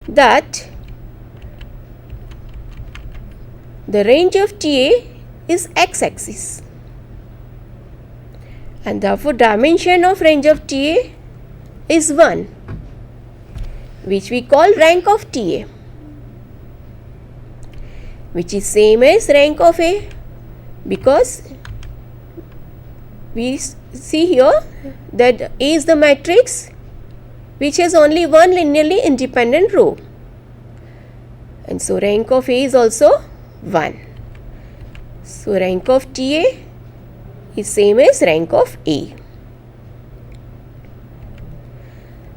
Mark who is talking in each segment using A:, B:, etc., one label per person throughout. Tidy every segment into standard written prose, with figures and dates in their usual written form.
A: that the range of TA is x-axis, and therefore dimension of range of TA is 1, which we call rank of TA, which is same as rank of A, because we see here that A is the matrix which has only one linearly independent row, and so rank of A is also 1. So rank of TA is same as rank of A.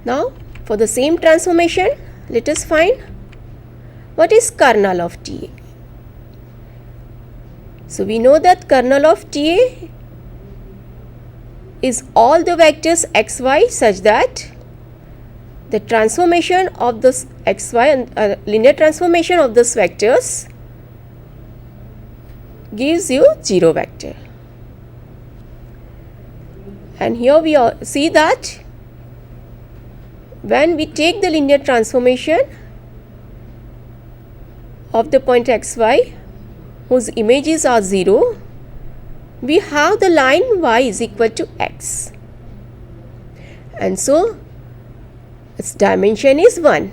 A: Now for the same transformation, let us find what is kernel of TA. So we know that kernel of TA is all the vectors xy such that the transformation of this xy and linear transformation of these vectors gives you 0 vector. And here we see that when we take the linear transformation of the point xy whose images are 0, we have the line y is equal to x, and so its dimension is 1,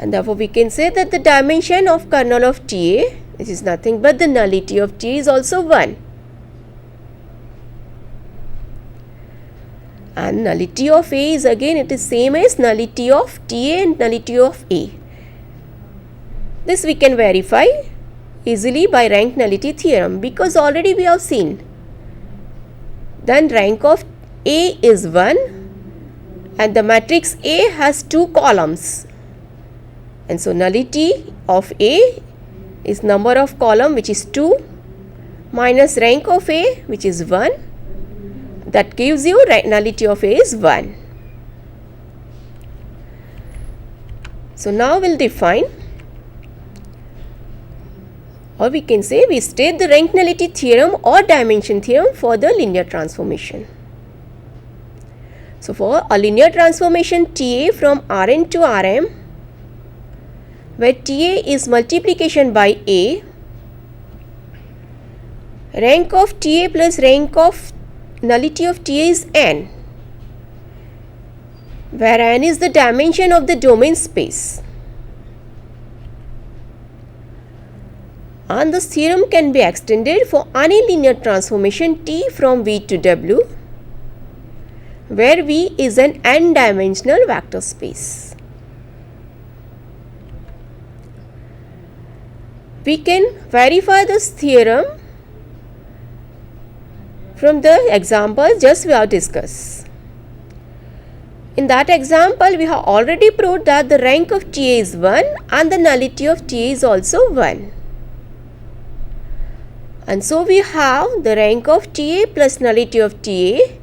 A: and therefore we can say that the dimension of kernel of TA, which is nothing but the nullity of TA, is also 1. And nullity of A is again, it is same as nullity of TA and nullity of A. This we can verify easily by rank nullity theorem, because already we have seen then rank of A is 1 and the matrix A has 2 columns, and so nullity of A is number of column which is 2 minus rank of A which is 1, that gives you nullity of A is 1. So now we'll define, or we can say we state the rank nullity theorem or dimension theorem for the linear transformation. So for a linear transformation TA from Rn to Rm, where TA is multiplication by A, rank of TA plus rank of nullity of TA is n, where n is the dimension of the domain space. And this theorem can be extended for any linear transformation T from V to W, where V is an n-dimensional vector space. We can verify this theorem from the example just we have discussed. In that example, we have already proved that the rank of TA is 1 and the nullity of TA is also 1. And so we have the rank of TA plus nullity of TA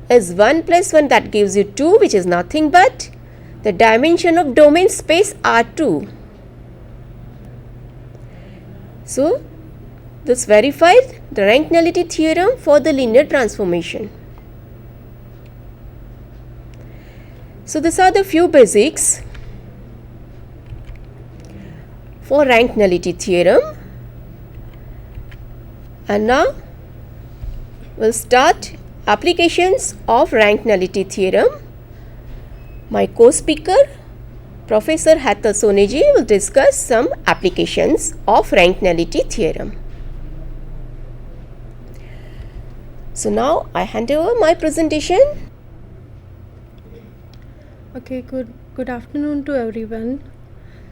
A: is 1 plus 1, that gives you 2, which is nothing but the dimension of domain space R2. So this verified the rank nullity theorem for the linear transformation. So these are the few basics for rank nullity theorem. And now we'll start applications of rank nullity theorem. My co-speaker Professor Hathal Soneji will discuss some applications of rank nullity theorem. So now I hand over my presentation.
B: Okay, good afternoon to everyone.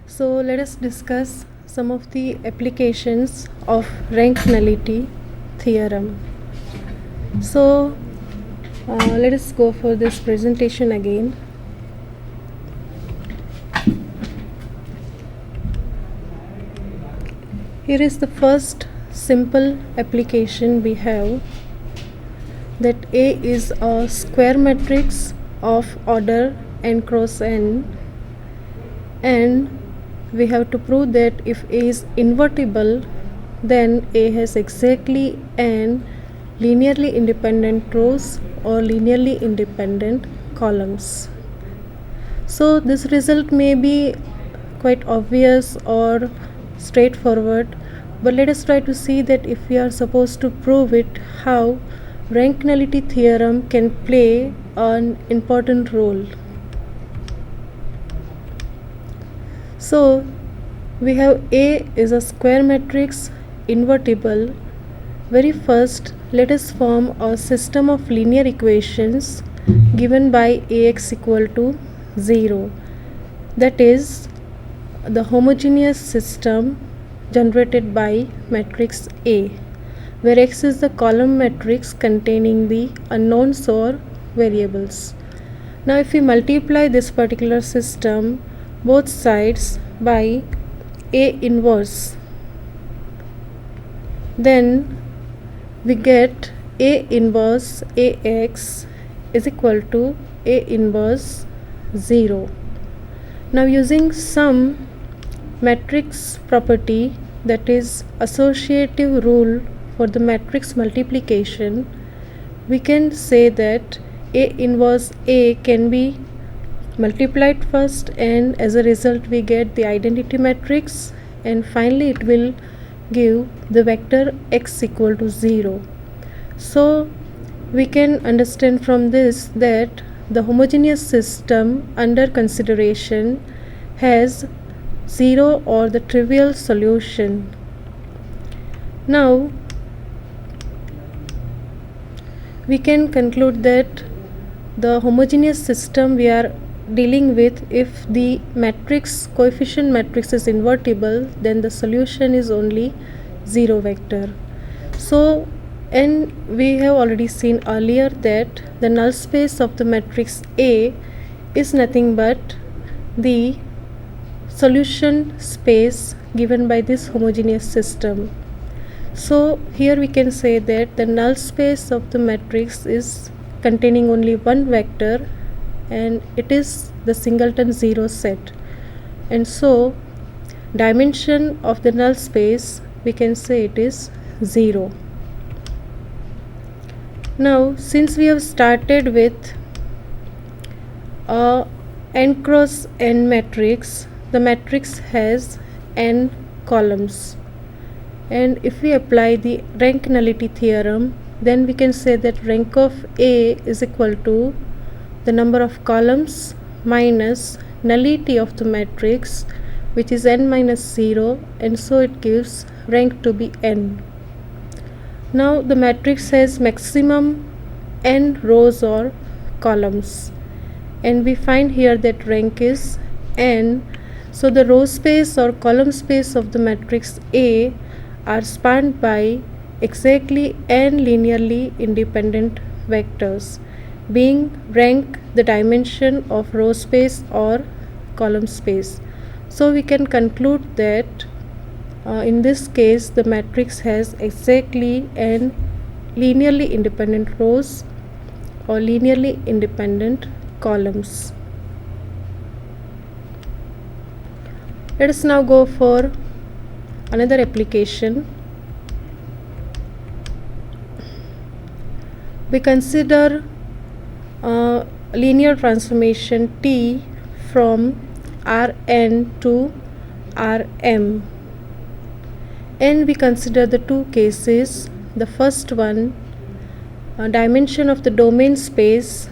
B: So let us discuss some of the applications of rank nullity theorem. So let us go for this presentation again. Here is the first simple application we have, that A is a square matrix of order n cross n, and we have to prove that if A is invertible, then A has exactly n linearly independent rows or linearly independent columns. So this result may be quite obvious or straightforward, but let us try to see that if we are supposed to prove it, how rank nullity theorem can play an important role. So we have A is a square matrix, invertible. Very first, let us form a system of linear equations given by Ax equal to 0. That is the homogeneous system generated by matrix A, where X is the column matrix containing the unknowns or variables. Now if we multiply this particular system both sides by A inverse, then we get A inverse Ax is equal to A inverse 0. Now using some matrix property, that is associative rule for the matrix multiplication, we can say that A inverse A can be multiplied first, and as a result we get the identity matrix, and finally it will give the vector x equal to 0. So we can understand from this that the homogeneous system under consideration has 0 or the trivial solution. Now we can conclude that the homogeneous system we are dealing with, if the matrix coefficient matrix is invertible, then the solution is only 0 vector. So, and we have already seen earlier that the null space of the matrix A is nothing but the solution space given by this homogeneous system. So here we can say that the null space of the matrix is containing only one vector, and it is the singleton 0 set, and so dimension of the null space we can say it is 0. Now since we have started with a n cross n matrix, the matrix has n columns, and if we apply the rank nullity theorem, then we can say that rank of A is equal to the number of columns minus nullity of the matrix, which is n minus 0, and so it gives rank to be n. Now the matrix has maximum n rows or columns, and we find here that rank is n. So the row space or column space of the matrix A are spanned by exactly n linearly independent vectors, being rank the dimension of row space or column space. So we can conclude that in this case the matrix has exactly n linearly independent rows or linearly independent columns. Let us now go for another application. We consider linear transformation T from Rn to Rm, and we consider the two cases. The first one, dimension of the domain space,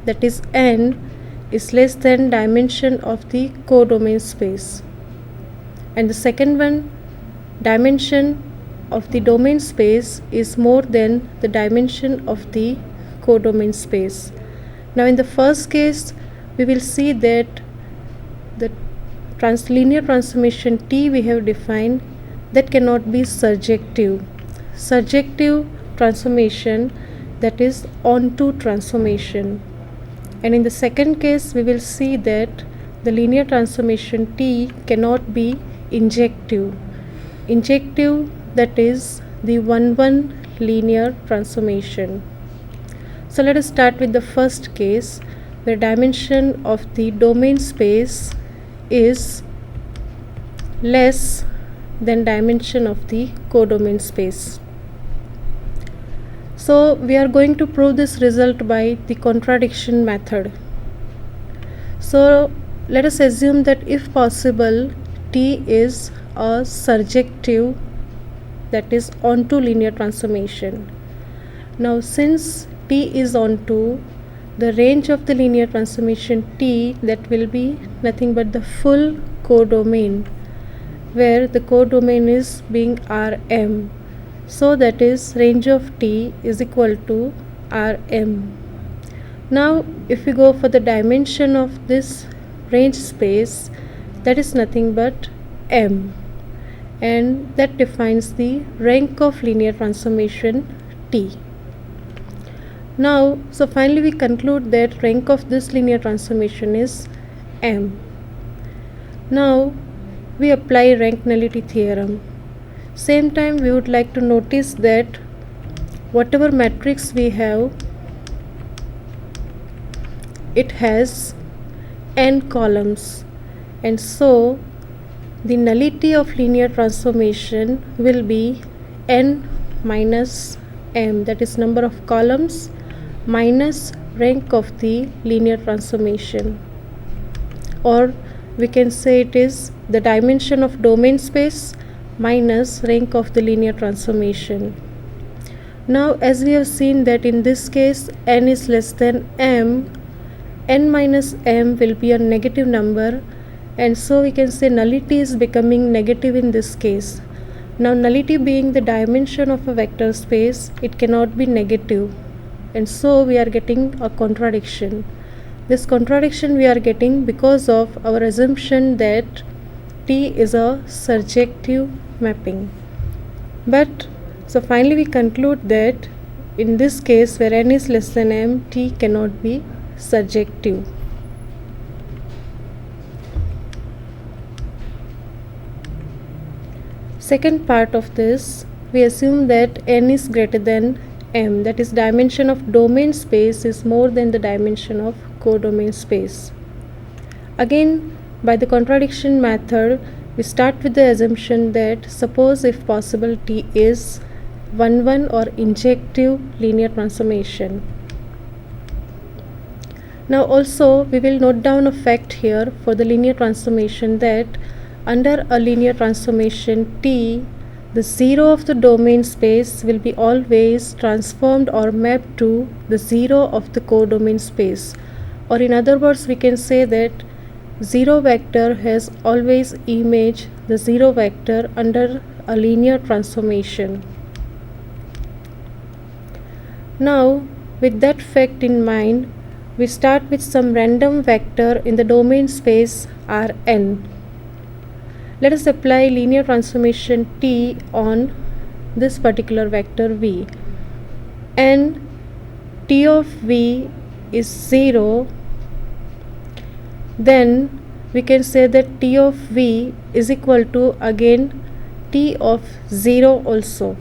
B: that is n, is less than dimension of the codomain space, and the second one, dimension of the domain space is more than the dimension of the codomain space. Now in the first case we will see that the linear transformation T we have defined, that cannot be surjective. Surjective transformation, that is onto transformation. And in the second case we will see that the linear transformation T cannot be injective. Injective, that is the 1-1 linear transformation. So let us start with the first case, where dimension of the domain space is less than dimension of the codomain space. So we are going to prove this result by the contradiction method. So let us assume that if possible T is a surjective, that is onto linear transformation. Now since T is onto, the range of the linear transformation T, that will be nothing but the full codomain, where the codomain is being Rm. So that is range of T is equal to Rm. Now if we go for the dimension of this range space, that is nothing but M, and that defines the rank of linear transformation T. Now, so finally we conclude that rank of this linear transformation is M. Now we apply rank nullity theorem. Same time we would like to notice that whatever matrix we have, it has n columns, and so the nullity of linear transformation will be n minus m, that is number of columns minus rank of the linear transformation, or we can say it is the dimension of domain space minus rank of the linear transformation. Now as we have seen that in this case n is less than m, n minus m will be a negative number, and so we can say nullity is becoming negative in this case. Now nullity being the dimension of a vector space, it cannot be negative, and so we are getting a contradiction. This contradiction we are getting because of our assumption that T is a surjective mapping. But so finally we conclude that in this case where n is less than m, T cannot be surjective. Second part of this, we assume that n is greater than m, that is dimension of domain space is more than the dimension of codomain space. Again, by the contradiction method, we start with the assumption that suppose if possible T is 1-1 or injective linear transformation. Now also we will note down a fact here for the linear transformation that under a linear transformation T, the 0 of the domain space will be always transformed or mapped to the 0 of the codomain space, or in other words we can say that 0 vector has always image the 0 vector under a linear transformation. Now with that fact in mind, we start with some random vector in the domain space Rn. Let us apply linear transformation T on this particular vector V, and T of V is 0, then we can say that T of V is equal to again T of 0 also,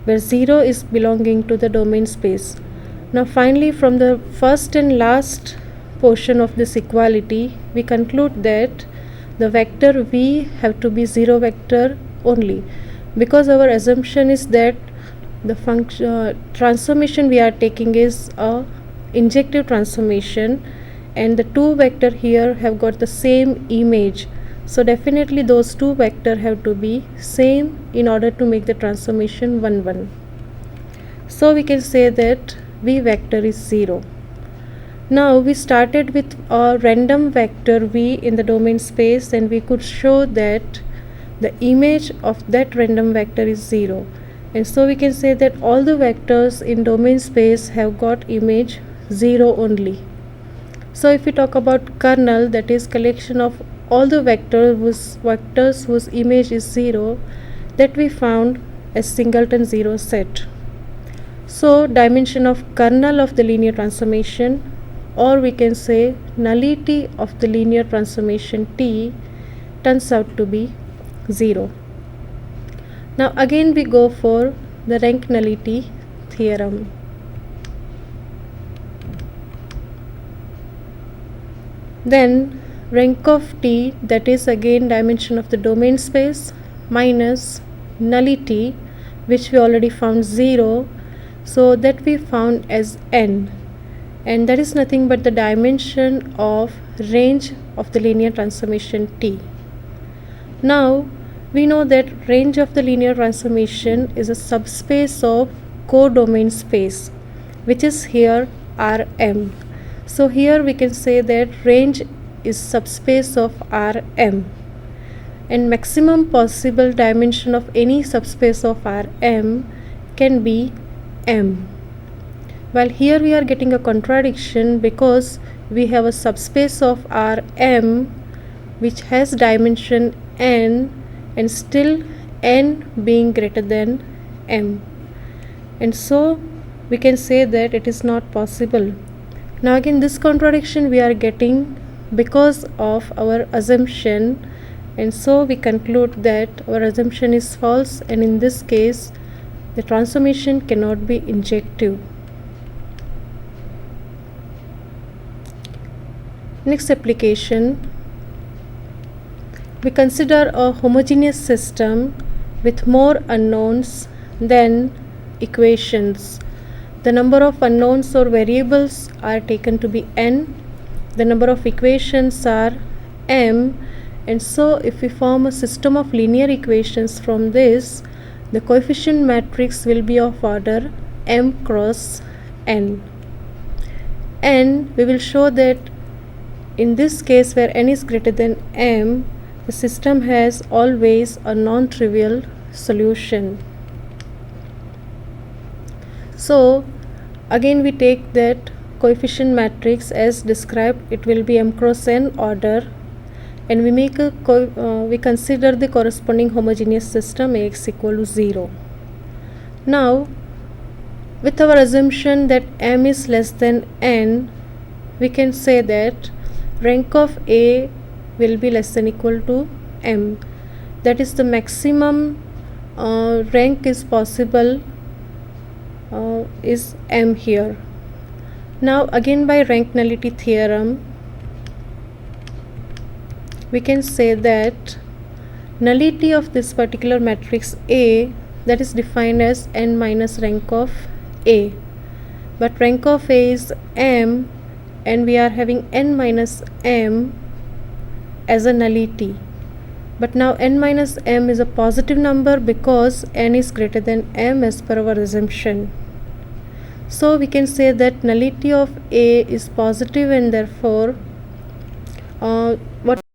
B: where 0 is belonging to the domain space. Now finally from the first and last portion of this equality, we conclude that the vector V have to be 0 vector only, because our assumption is that the transformation we are taking is a injective transformation, and the two vector here have got the same image, so definitely those two vector have to be same in order to make the transformation 1-1. So we can say that V vector is 0. Now we started with a random vector V in the domain space, and we could show that the image of that random vector is 0, and so we can say that all the vectors in domain space have got image 0 only. So if we talk about kernel, that is collection of all the vectors whose image is 0, that we found as singleton 0 set. So dimension of kernel of the linear transformation, or we can say nullity of the linear transformation T, turns out to be 0. Now again we go for the rank nullity theorem. Then rank of T, that is again dimension of the domain space minus nullity, which we already found 0, so that we found as n, and that is nothing but the dimension of range of the linear transformation T. Now we know that range of the linear transformation is a subspace of codomain space, which is here Rm. So here we can say that range is subspace of Rm, and maximum possible dimension of any subspace of Rm can be M. While here we are getting a contradiction because we have a subspace of Rm which has dimension n and still n being greater than m, and so we can say that it is not possible. Now again, this contradiction we are getting because of our assumption, and so we conclude that our assumption is false, and in this case the transformation cannot be injective. Next application, we consider a homogeneous system with more unknowns than equations. The number of unknowns or variables are taken to be n, the number of equations are m, and so if we form a system of linear equations from this, the coefficient matrix will be of order m cross n. And we will show that in this case where n is greater than m, the system has always a non-trivial solution. So again we take that coefficient matrix as described, it will be m cross n order, and we make a we consider the corresponding homogeneous system Ax equal to 0. Now with our assumption that m is less than n, we can say that rank of A will be less than equal to m. That is, the maximum rank is possible is m here. Now again, by rank nullity theorem, we can say that nullity of this particular matrix A, that is defined as n minus rank of A, but rank of A is m and we are having n minus m as a nullity. But now n minus m is a positive number because n is greater than m as per our assumption. So we can say that nullity of A is positive, and therefore what